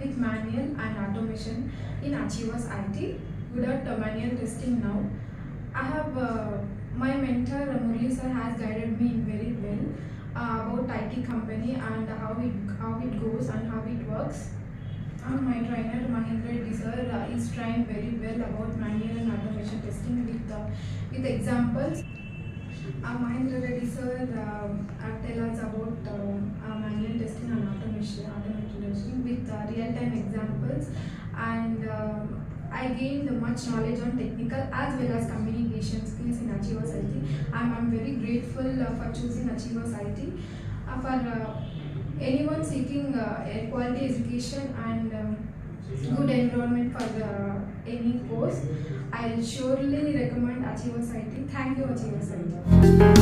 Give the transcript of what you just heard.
with manual and automation in AchieversIT. Good at manual testing now. I have my mentor Murli sir has guided me very well about IT company and how it goes and how it works. And my trainer Mahendra Reddy sir is trained very well about manual and automation testing with examples. Mahendra Reddy sir tell us about manual testing and automated testing with real-time examples, and I gained much knowledge on technical as well as communication skills in AchieversIT. I'm very grateful for choosing AchieversIT. For anyone seeking a quality education and good environment for any course, I'll surely recommend AchieversIT. Thank you, AchieversIT.